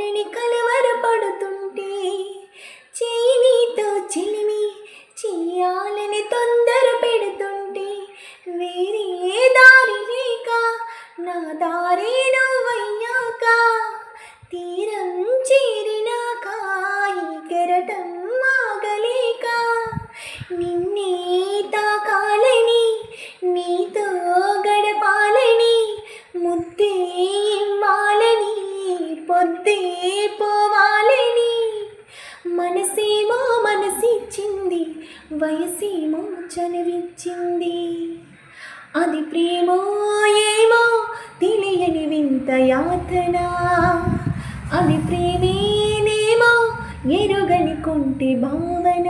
కళ్ళని కలవరపడుతుంటే చేయితో చిలిమి చెయ్యాలని తొందర పెడుతుంటే వేరే దారి లేక నా దారి నువ్వయ్యాక తీరం చేరినాక ఈ కెరటం ఆగలేక నిన్నే తాకాలని నీతో గడపాలని ముద్దే ఇమ్మాలని పొద్దే పోవాలని మనసేమో మనసిచ్చింది వయసేమో చనువిచ్చింది అది ప్రేమో ఏమో తెలియని వింత యాతన అది ప్రేమేనేమో ఎరుగని కొంటి భావన